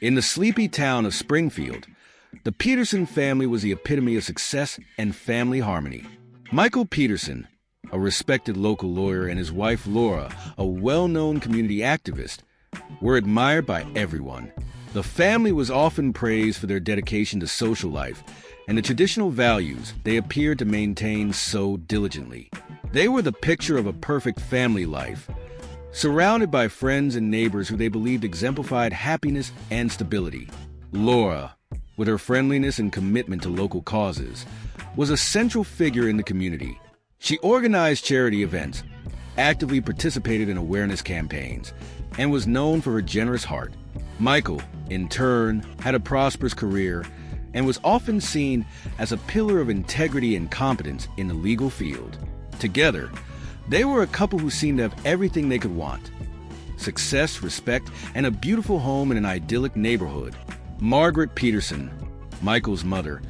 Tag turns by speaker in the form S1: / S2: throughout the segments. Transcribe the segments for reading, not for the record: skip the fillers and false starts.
S1: In the sleepy town of Springfield, the Peterson family was the epitome of success and family harmony. Michael Peterson, a respected local lawyer, and his wife Laura, a well-known community activist, were admired by everyone. The family was often praised for their dedication to social life and the traditional values they appeared to maintain so diligently. They were the picture of a perfect family life, surrounded by friends and neighbors who they believed exemplified happiness and stability. Laura, with her friendliness and commitment to local causes, was a central figure in the community. She organized charity events, actively participated in awareness campaigns, and was known for her generous heart. Michael, in turn, had a prosperous career and was often seen as a pillar of integrity and competence in the legal field. Together, they were a couple who seemed to have everything they could want: success, respect, and a beautiful home in an idyllic neighborhood. Margaret Peterson, Michael's mother,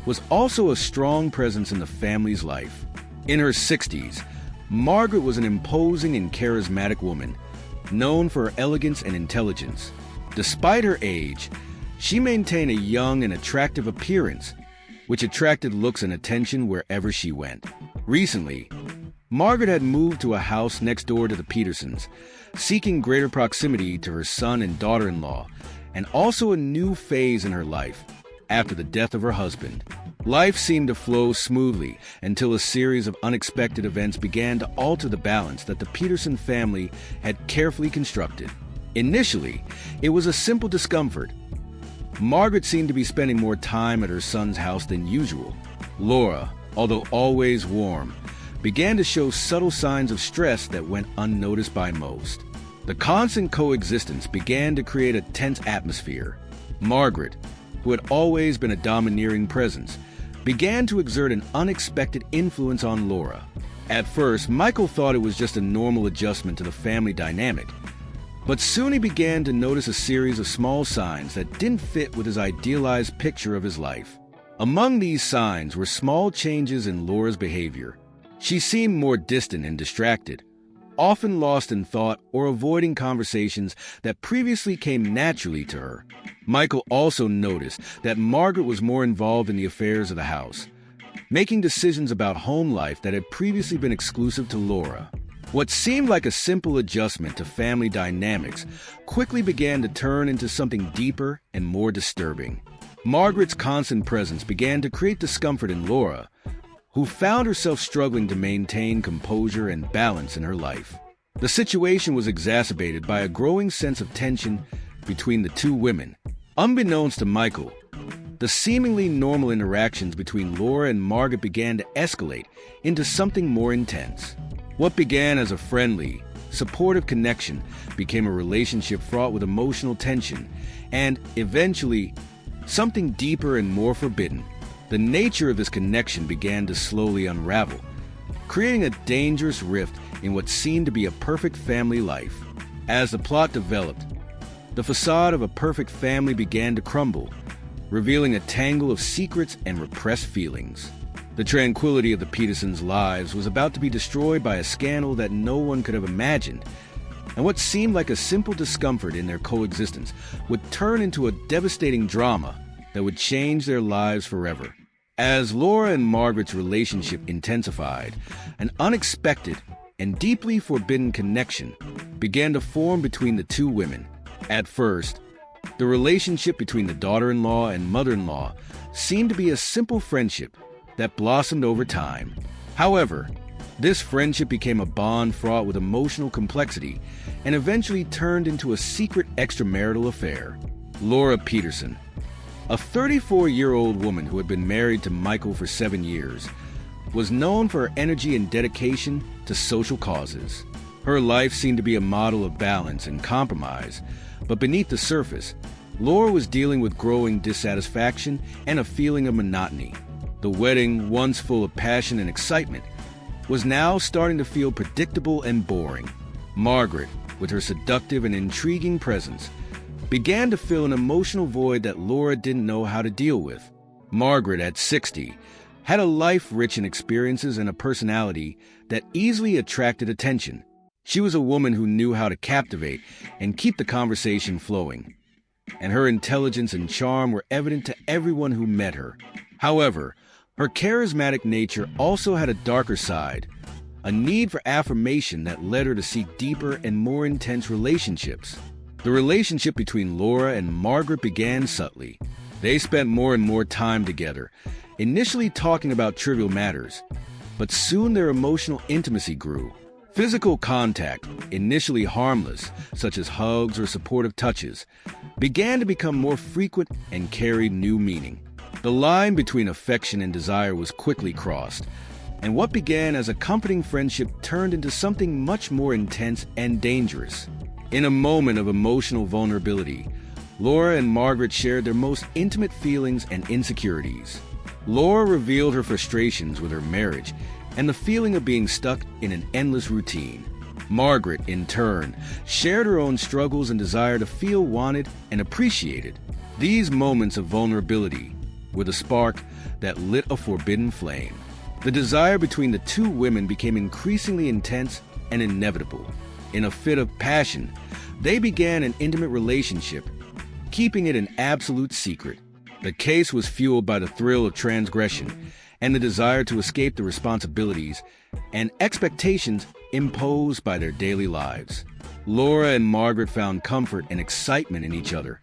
S1: was also a strong presence in the family's life. In her 60s, Margaret was an imposing and charismatic woman, known for her elegance and intelligence. Despite her age, she maintained a young and attractive appearance, which attracted looks and attention wherever she went. Recently, Margaret had moved to a house next door to the Petersons, seeking greater proximity to her son and daughter-in-law, and also a new phase in her life after the death of her husband. Life seemed to flow smoothly until a series of unexpected events began to alter the balance that the Peterson family had carefully constructed. Initially, it was a simple discomfort. Margaret seemed to be spending more time at her son's house than usual. Laura, although always warm, began to show subtle signs of stress that went unnoticed by most. The constant coexistence began to create a tense atmosphere. Margaret, who had always been a domineering presence, began to exert an unexpected influence on Laura. At first, Michael thought it was just a normal adjustment to the family dynamic, but soon he began to notice a series of small signs that didn't fit with his idealized picture of his life. Among these signs were small changes in Laura's behavior. She seemed more distant and distracted, often lost in thought or avoiding conversations that previously came naturally to her. Michael also noticed that Margaret was more involved in the affairs of the house, making decisions about home life that had previously been exclusive to Laura. What seemed like a simple adjustment to family dynamics quickly began to turn into something deeper and more disturbing. Margaret's constant presence began to create discomfort in Laura, who found herself struggling to maintain composure and balance in her life. The situation was exacerbated by a growing sense of tension between the two women. Unbeknownst to Michael, the seemingly normal interactions between Laura and Margaret began to escalate into something more intense. What began as a friendly, supportive connection became a relationship fraught with emotional tension, and eventually, something deeper and more forbidden. The nature of this connection began to slowly unravel, creating a dangerous rift in what seemed to be a perfect family life. As the plot developed, the facade of a perfect family began to crumble, revealing a tangle of secrets and repressed feelings. The tranquility of the Petersons' lives was about to be destroyed by a scandal that no one could have imagined, and what seemed like a simple discomfort in their coexistence would turn into a devastating drama that would change their lives forever. As Laura and Margaret's relationship intensified, an unexpected and deeply forbidden connection began to form between the two women. At first, the relationship between the daughter-in-law and mother-in-law seemed to be a simple friendship that blossomed over time. However, this friendship became a bond fraught with emotional complexity and eventually turned into a secret extramarital affair. Laura Peterson, a 34-year-old woman who had been married to Michael for 7 years, was known for her energy and dedication to social causes. Her life seemed to be a model of balance and compromise, but beneath the surface, Laura was dealing with growing dissatisfaction and a feeling of monotony. The wedding, once full of passion and excitement, was now starting to feel predictable and boring. Margaret, with her seductive and intriguing presence, began to fill an emotional void that Laura didn't know how to deal with. Margaret, at 60, had a life rich in experiences and a personality that easily attracted attention. She was a woman who knew how to captivate and keep the conversation flowing. and her intelligence and charm were evident to everyone who met her. However, her charismatic nature also had a darker side, a need for affirmation that led her to seek deeper and more intense relationships. The relationship between Laura and Margaret began subtly. They spent more and more time together, initially talking about trivial matters, but soon their emotional intimacy grew. Physical contact, initially harmless, such as hugs or supportive touches, began to become more frequent and carried new meaning. The line between affection and desire was quickly crossed, and what began as a comforting friendship turned into something much more intense and dangerous. In a moment of emotional vulnerability, Laura and Margaret shared their most intimate feelings and insecurities. Laura revealed her frustrations with her marriage and the feeling of being stuck in an endless routine. Margaret, in turn, shared her own struggles and desire to feel wanted and appreciated. These moments of vulnerability were the spark that lit a forbidden flame. The desire between the two women became increasingly intense and inevitable. In a fit of passion, they began an intimate relationship, keeping it an absolute secret. The case was fueled by the thrill of transgression and the desire to escape the responsibilities and expectations imposed by their daily lives. Laura and Margaret found comfort and excitement in each other,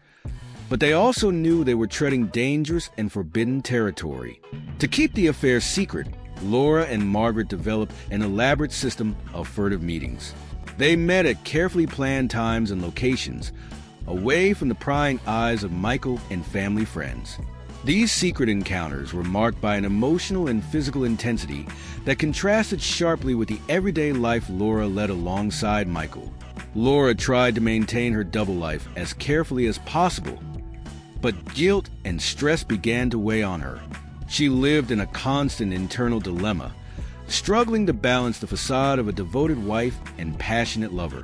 S1: but they also knew they were treading dangerous and forbidden territory. To keep the affair secret, Laura and Margaret developed an elaborate system of furtive meetings. They met at carefully planned times and locations, away from the prying eyes of Michael and family friends. These secret encounters were marked by an emotional and physical intensity that contrasted sharply with the everyday life Laura led alongside Michael. Laura tried to maintain her double life as carefully as possible, but guilt and stress began to weigh on her. She lived in a constant internal dilemma, struggling to balance the facade of a devoted wife and passionate lover.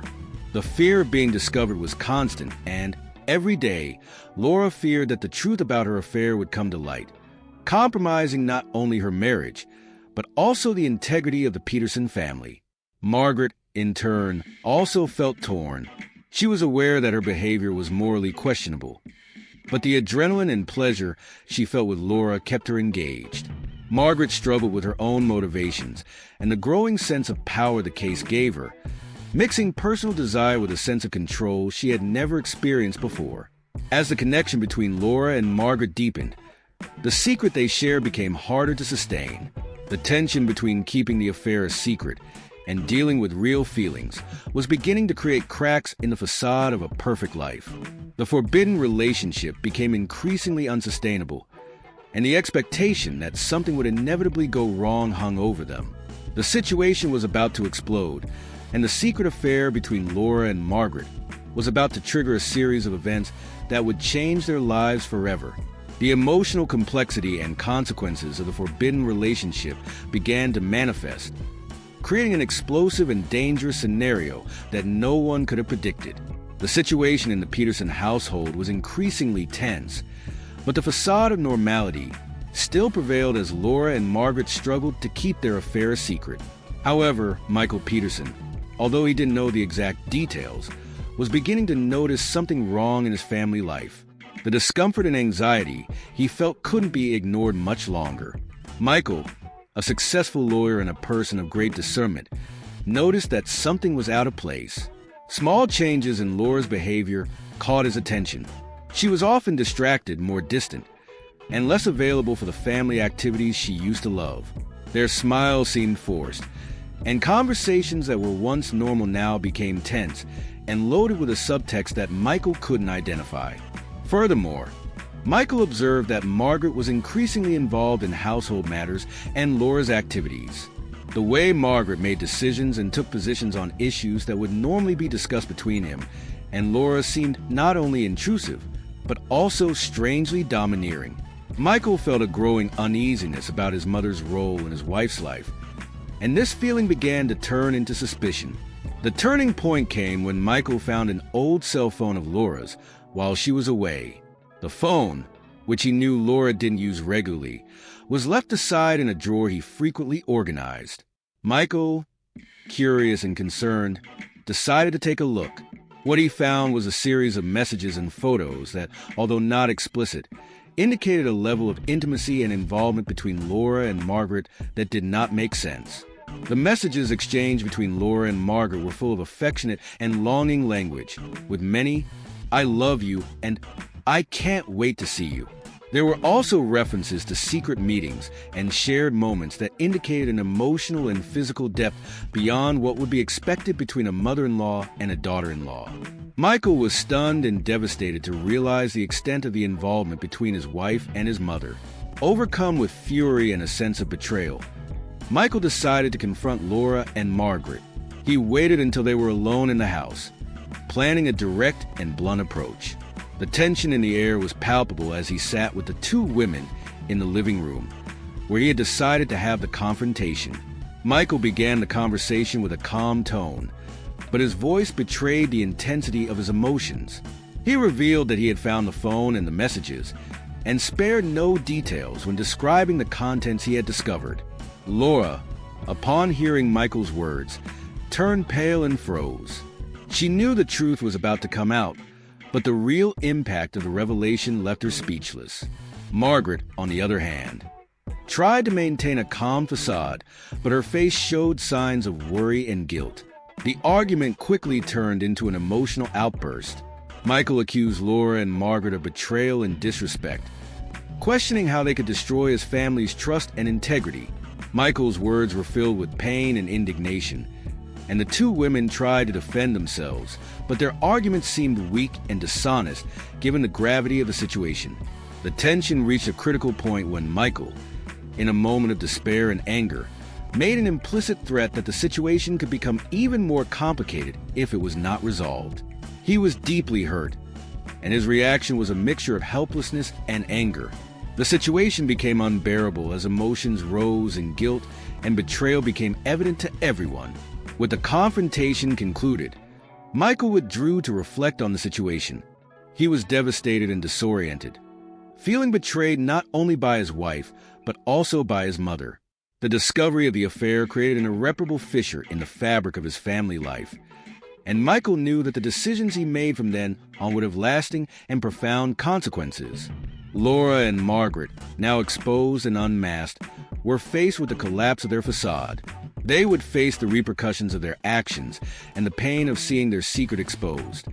S1: The fear of being discovered was constant, and every day, Laura feared that the truth about her affair would come to light, compromising not only her marriage, but also the integrity of the Peterson family. Margaret, in turn, also felt torn. She was aware that her behavior was morally questionable, but the adrenaline and pleasure she felt with Laura kept her engaged. Margaret struggled with her own motivations and the growing sense of power the case gave her, mixing personal desire with a sense of control she had never experienced before. As the connection between Laura and Margaret deepened, the secret they shared became harder to sustain. The tension between keeping the affair a secret and dealing with real feelings was beginning to create cracks in the facade of a perfect life. The forbidden relationship became increasingly unsustainable, and the expectation that something would inevitably go wrong hung over them. The situation was about to explode, and the secret affair between Laura and Margaret was about to trigger a series of events that would change their lives forever. The emotional complexity and consequences of the forbidden relationship began to manifest, creating an explosive and dangerous scenario that no one could have predicted. The situation in the Peterson household was increasingly tense, but the facade of normality still prevailed as Laura and Margaret struggled to keep their affair a secret. However, Michael Peterson, although he didn't know the exact details, was beginning to notice something wrong in his family life. The discomfort and anxiety he felt couldn't be ignored much longer. Michael, a successful lawyer and a person of great discernment, noticed that something was out of place. Small changes in Laura's behavior caught his attention. She was often distracted, more distant, and less available for the family activities she used to love. Their smiles seemed forced, and conversations that were once normal now became tense and loaded with a subtext that Michael couldn't identify. Furthermore, Michael observed that Margaret was increasingly involved in household matters and Laura's activities. The way Margaret made decisions and took positions on issues that would normally be discussed between him and Laura seemed not only intrusive, but also strangely domineering. Michael felt a growing uneasiness about his mother's role in his wife's life, and this feeling began to turn into suspicion. The turning point came when Michael found an old cell phone of Laura's while she was away. The phone, which he knew Laura didn't use regularly, was left aside in a drawer he frequently organized. Michael, curious and concerned, decided to take a look. What he found was a series of messages and photos that, although not explicit, indicated a level of intimacy and involvement between Laura and Margaret that did not make sense. The messages exchanged between Laura and Margaret were full of affectionate and longing language, with many, "I love you" and "I can't wait to see you." There were also references to secret meetings and shared moments that indicated an emotional and physical depth beyond what would be expected between a mother-in-law and a daughter-in-law. Michael was stunned and devastated to realize the extent of the involvement between his wife and his mother. Overcome with fury and a sense of betrayal, Michael decided to confront Laura and Margaret. He waited until they were alone in the house, planning a direct and blunt approach. The tension in the air was palpable as he sat with the two women in the living room, where he had decided to have the confrontation. Michael began the conversation with a calm tone, but his voice betrayed the intensity of his emotions. He revealed that he had found the phone and the messages, and spared no details when describing the contents he had discovered. Laura, upon hearing Michael's words, turned pale and froze. She knew the truth was about to come out, but the real impact of the revelation left her speechless. Margaret, on the other hand, tried to maintain a calm facade, but her face showed signs of worry and guilt. The argument quickly turned into an emotional outburst. Michael accused Laura and Margaret of betrayal and disrespect, questioning how they could destroy his family's trust and integrity. Michael's words were filled with pain and indignation, and the two women tried to defend themselves, but their arguments seemed weak and dishonest given the gravity of the situation. The tension reached a critical point when Michael, in a moment of despair and anger, made an implicit threat that the situation could become even more complicated if it was not resolved. He was deeply hurt, and his reaction was a mixture of helplessness and anger. The situation became unbearable as emotions rose and guilt and betrayal became evident to everyone. With the confrontation concluded, Michael withdrew to reflect on the situation. He was devastated and disoriented, feeling betrayed not only by his wife, but also by his mother. The discovery of the affair created an irreparable fissure in the fabric of his family life, and Michael knew that the decisions he made from then on would have lasting and profound consequences. Laura and Margaret, now exposed and unmasked, were faced with the collapse of their facade. They would face the repercussions of their actions and the pain of seeing their secret exposed,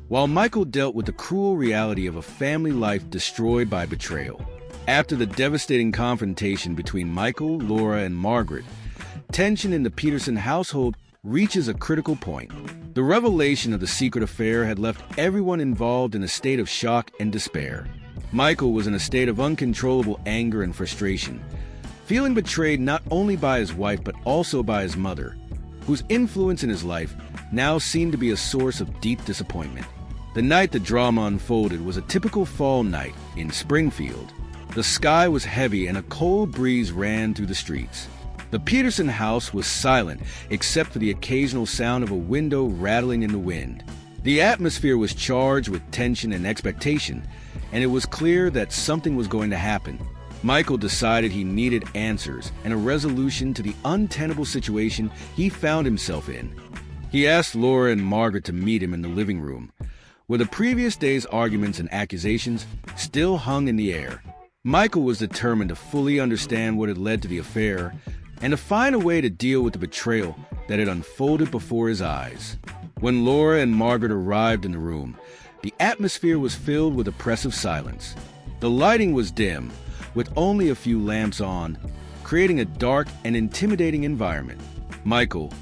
S1: while Michael dealt with the cruel reality of a family life destroyed by betrayal. After the devastating confrontation between Michael, Laura, and Margaret, tension in the Peterson household reaches a critical point. The revelation of the secret affair had left everyone involved in a state of shock and despair. Michael was in a state of uncontrollable anger and frustration, feeling betrayed not only by his wife but also by his mother, whose influence in his life now seemed to be a source of deep disappointment. The night the drama unfolded was a typical fall night in Springfield. The sky was heavy and a cold breeze ran through the streets. The Peterson house was silent except for the occasional sound of a window rattling in the wind. The atmosphere was charged with tension and expectation, and it was clear that something was going to happen. Michael decided he needed answers and a resolution to the untenable situation he found himself in. He asked Laura and Margaret to meet him in the living room, where the previous day's arguments and accusations still hung in the air. Michael was determined to fully understand what had led to the affair and to find a way to deal with the betrayal that had unfolded before his eyes. When Laura and Margaret arrived in the room, the atmosphere was filled with oppressive silence. The lighting was dim, with only a few lamps on, creating a dark and intimidating environment. Michael,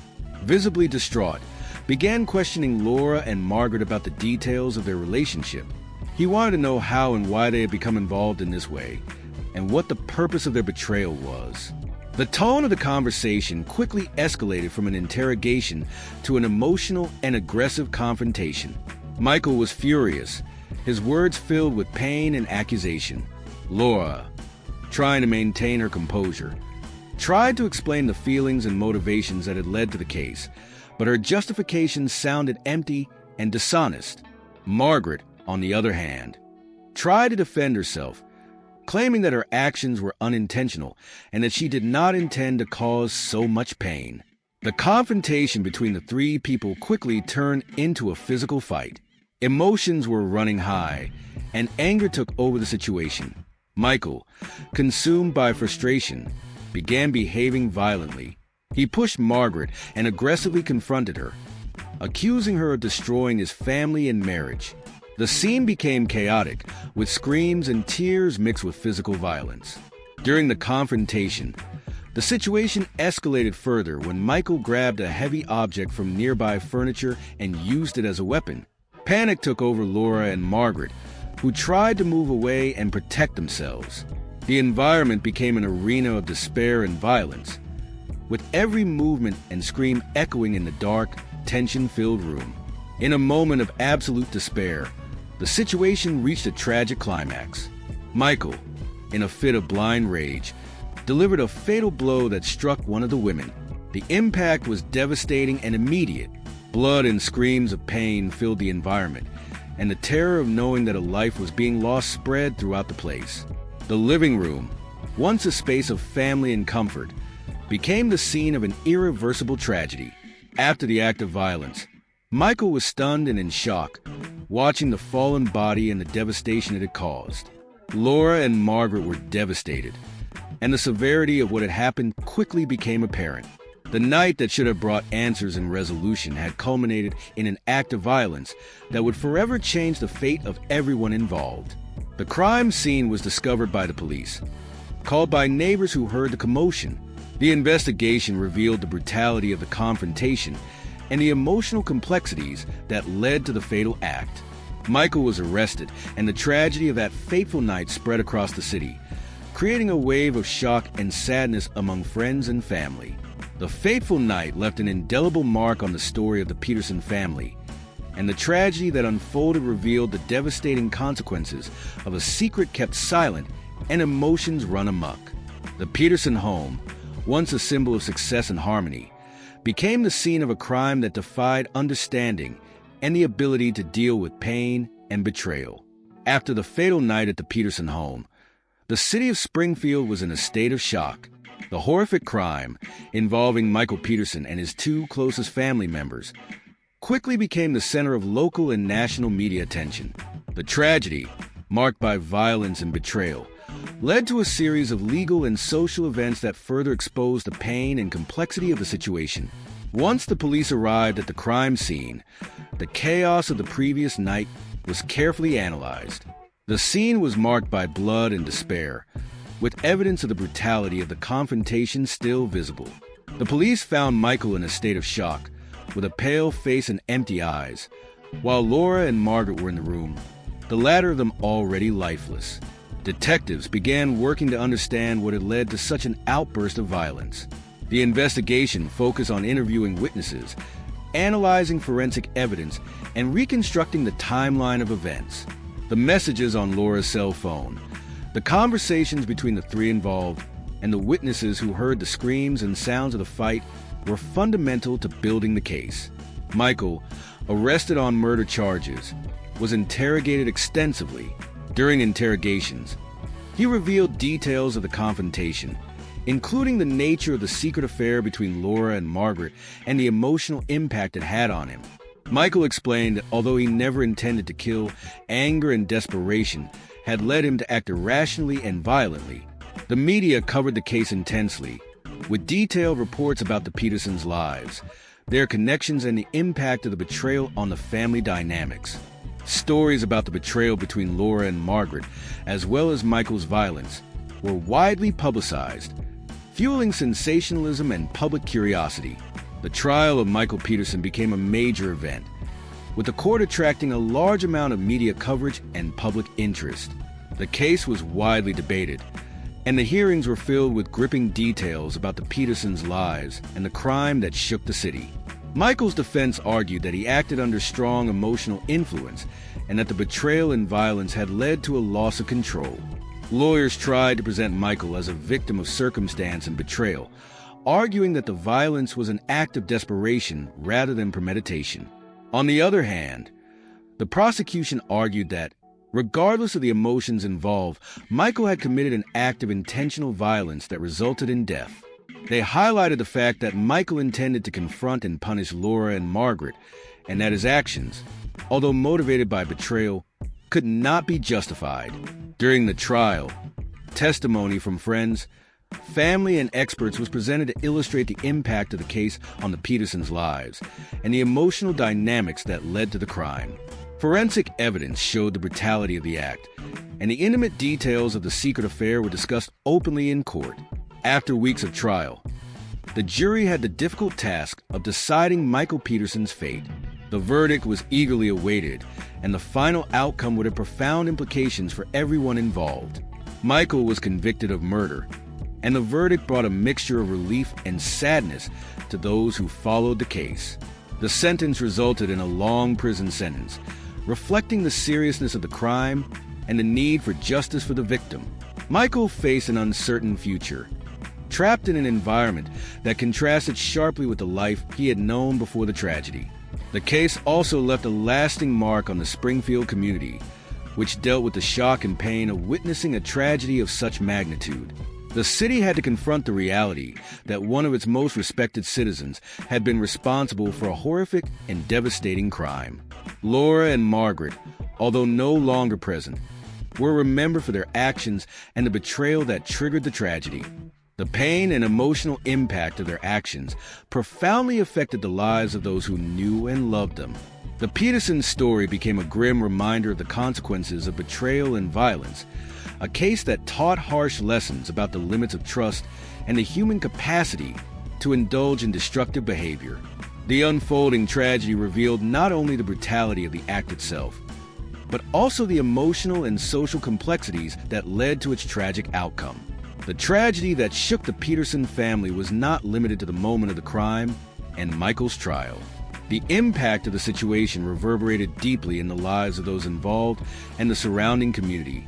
S1: visibly distraught, began questioning Laura and Margaret about the details of their relationship. He wanted to know how and why they had become involved in this way, and what the purpose of their betrayal was. The tone of the conversation quickly escalated from an interrogation to an emotional and aggressive confrontation. Michael was furious, his words filled with pain and accusation. Laura, trying to maintain her composure, tried to explain the feelings and motivations that had led to the case, but her justifications sounded empty and dishonest. Margaret, on the other hand, tried to defend herself, claiming that her actions were unintentional and that she did not intend to cause so much pain. The confrontation between the three people quickly turned into a physical fight. Emotions were running high, and anger took over the situation. Michael, consumed by frustration, began behaving violently. He pushed Margaret and aggressively confronted her, accusing her of destroying his family and marriage. The scene became chaotic, with screams and tears mixed with physical violence. During the confrontation, the situation escalated further when Michael grabbed a heavy object from nearby furniture and used it as a weapon. Panic took over Laura and Margaret, who tried to move away and protect themselves. The environment became an arena of despair and violence, with every movement and scream echoing in the dark, tension-filled room. In a moment of absolute despair, the situation reached a tragic climax. Michael, in a fit of blind rage, delivered a fatal blow that struck one of the women. The impact was devastating and immediate. Blood and screams of pain filled the environment, and the terror of knowing that a life was being lost spread throughout the place. The living room, once a space of family and comfort, became the scene of an irreversible tragedy. After the act of violence, Michael was stunned and in shock, watching the fallen body and the devastation it had caused. Laura and Margaret were devastated, and the severity of what had happened quickly became apparent. The night that should have brought answers and resolution had culminated in an act of violence that would forever change the fate of everyone involved. The crime scene was discovered by the police, called by neighbors who heard the commotion. The investigation revealed the brutality of the confrontation and the emotional complexities that led to the fatal act. Michael was arrested, and the tragedy of that fateful night spread across the city, creating a wave of shock and sadness among friends and family. The fateful night left an indelible mark on the story of the Peterson family, and the tragedy that unfolded revealed the devastating consequences of a secret kept silent and emotions run amok. The Peterson home, once a symbol of success and harmony, became the scene of a crime that defied understanding and the ability to deal with pain and betrayal. After the fatal night at the Peterson home, the city of Springfield was in a state of shock. The horrific crime, involving Michael Peterson and his two closest family members, quickly became the center of local and national media attention. The tragedy, marked by violence and betrayal, led to a series of legal and social events that further exposed the pain and complexity of the situation. Once the police arrived at the crime scene, the chaos of the previous night was carefully analyzed. The scene was marked by blood and despair, with evidence of the brutality of the confrontation still visible. The police found Michael in a state of shock, with a pale face and empty eyes, while Laura and Margaret were in the room, the latter of them already lifeless. Detectives began working to understand what had led to such an outburst of violence. The investigation focused on interviewing witnesses, analyzing forensic evidence, and reconstructing the timeline of events. The messages on Laura's cell phone, the conversations between the three involved, and the witnesses who heard the screams and sounds of the fight were fundamental to building the case. Michael, arrested on murder charges, was interrogated extensively. During interrogations, he revealed details of the confrontation, including the nature of the secret affair between Laura and Margaret and the emotional impact it had on him. Michael explained that although he never intended to kill, anger and desperation had led him to act irrationally and violently. The media covered the case intensely, with detailed reports about the Petersons' lives, their connections, and the impact of the betrayal on the family dynamics. Stories about the betrayal between Laura and Margaret, as well as Michael's violence, were widely publicized, fueling sensationalism and public curiosity. The trial of Michael Peterson became a major event, with the court attracting a large amount of media coverage and public interest. The case was widely debated, and the hearings were filled with gripping details about the Petersons' lives and the crime that shook the city. Michael's defense argued that he acted under strong emotional influence and that the betrayal and violence had led to a loss of control. Lawyers tried to present Michael as a victim of circumstance and betrayal, arguing that the violence was an act of desperation rather than premeditation. On the other hand, the prosecution argued that, regardless of the emotions involved, Michael had committed an act of intentional violence that resulted in death. They highlighted the fact that Michael intended to confront and punish Laura and Margaret, and that his actions, although motivated by betrayal, could not be justified. During the trial, testimony from friends, family, and experts was presented to illustrate the impact of the case on the Petersons' lives and the emotional dynamics that led to the crime. Forensic evidence showed the brutality of the act, and the intimate details of the secret affair were discussed openly in court. After weeks of trial, the jury had the difficult task of deciding Michael Peterson's fate. The verdict was eagerly awaited, and the final outcome would have profound implications for everyone involved. Michael was convicted of murder, and the verdict brought a mixture of relief and sadness to those who followed the case. The sentence resulted in a long prison sentence, reflecting the seriousness of the crime and the need for justice for the victim. Michael faced an uncertain future, trapped in an environment that contrasted sharply with the life he had known before the tragedy. The case also left a lasting mark on the Springfield community, which dealt with the shock and pain of witnessing a tragedy of such magnitude. The city had to confront the reality that one of its most respected citizens had been responsible for a horrific and devastating crime. Laura and Margaret, although no longer present, were remembered for their actions and the betrayal that triggered the tragedy. The pain and emotional impact of their actions profoundly affected the lives of those who knew and loved them. The Peterson story became a grim reminder of the consequences of betrayal and violence, a case that taught harsh lessons about the limits of trust and the human capacity to indulge in destructive behavior. The unfolding tragedy revealed not only the brutality of the act itself, but also the emotional and social complexities that led to its tragic outcome. The tragedy that shook the Peterson family was not limited to the moment of the crime and Michael's trial. The impact of the situation reverberated deeply in the lives of those involved and the surrounding community,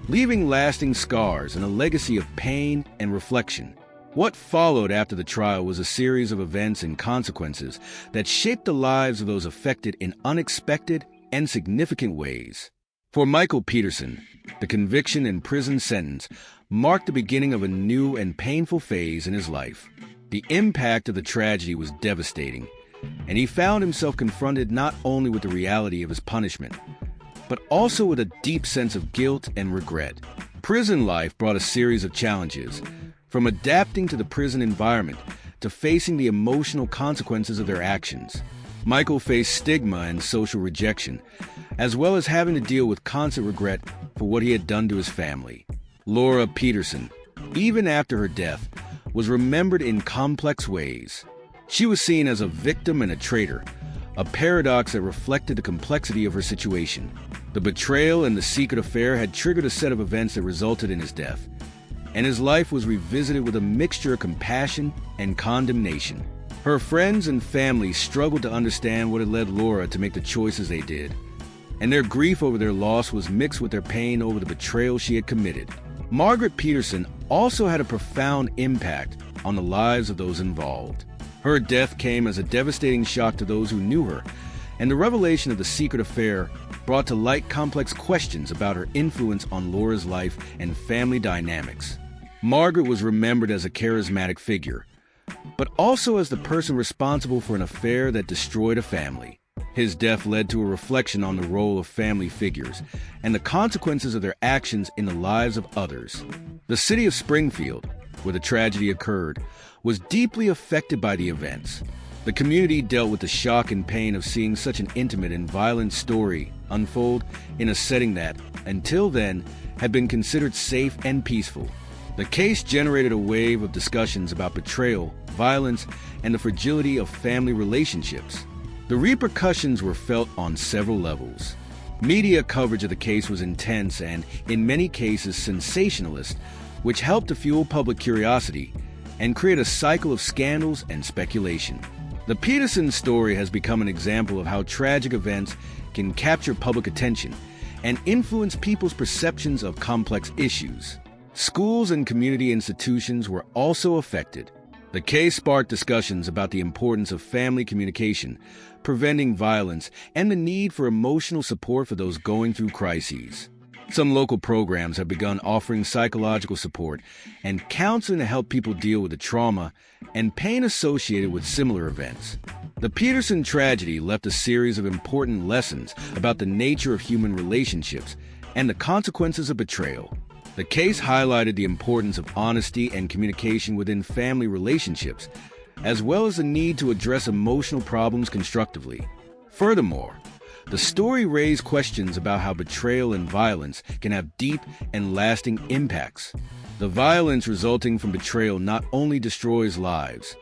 S1: leaving lasting scars and a legacy of pain and reflection. What followed after the trial was a series of events and consequences that shaped the lives of those affected in unexpected and significant ways. For Michael Peterson, the conviction and prison sentence marked the beginning of a new and painful phase in his life. The impact of the tragedy was devastating, and he found himself confronted not only with the reality of his punishment, but also with a deep sense of guilt and regret. Prison life brought a series of challenges, from adapting to the prison environment to facing the emotional consequences of their actions. Michael faced stigma and social rejection, as well as having to deal with constant regret for what he had done to his family. Laura Peterson, even after her death, was remembered in complex ways. She was seen as a victim and a traitor, a paradox that reflected the complexity of her situation. The betrayal and the secret affair had triggered a set of events that resulted in his death, and his life was revisited with a mixture of compassion and condemnation. Her friends and family struggled to understand what had led Laura to make the choices they did, and their grief over their loss was mixed with their pain over the betrayal she had committed. Margaret Peterson also had a profound impact on the lives of those involved. Her death came as a devastating shock to those who knew her, and the revelation of the secret affair brought to light complex questions about her influence on Laura's life and family dynamics. Margaret was remembered as a charismatic figure, but also as the person responsible for an affair that destroyed a family. His death led to a reflection on the role of family figures and the consequences of their actions in the lives of others. The city of Springfield, where the tragedy occurred, was deeply affected by the events. The community dealt with the shock and pain of seeing such an intimate and violent story unfold in a setting that, until then, had been considered safe and peaceful. The case generated a wave of discussions about betrayal, violence, and the fragility of family relationships. The repercussions were felt on several levels. Media coverage of the case was intense and, in many cases, sensationalist, which helped to fuel public curiosity and create a cycle of scandals and speculation. The Peterson story has become an example of how tragic events can capture public attention and influence people's perceptions of complex issues. Schools and community institutions were also affected. The case sparked discussions about the importance of family communication, preventing violence, and the need for emotional support for those going through crises. Some local programs have begun offering psychological support and counseling to help people deal with the trauma and pain associated with similar events. The Peterson tragedy left a series of important lessons about the nature of human relationships and the consequences of betrayal. The case highlighted the importance of honesty and communication within family relationships, as well as the need to address emotional problems constructively. Furthermore, the story raised questions about how betrayal and violence can have deep and lasting impacts. The violence resulting from betrayal not only destroys lives,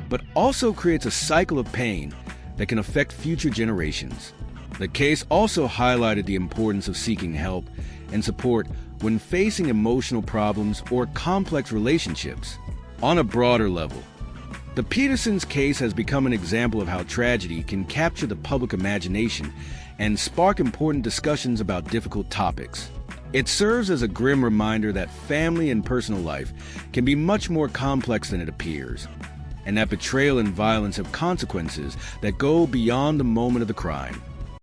S1: but also creates a cycle of pain that can affect future generations. The case also highlighted the importance of seeking help and support when facing emotional problems or complex relationships. On a broader level, the Petersons case has become an example of how tragedy can capture the public imagination and spark important discussions about difficult topics. It serves as a grim reminder that family and personal life can be much more complex than it appears, and that betrayal and violence have consequences that go beyond the moment of the crime.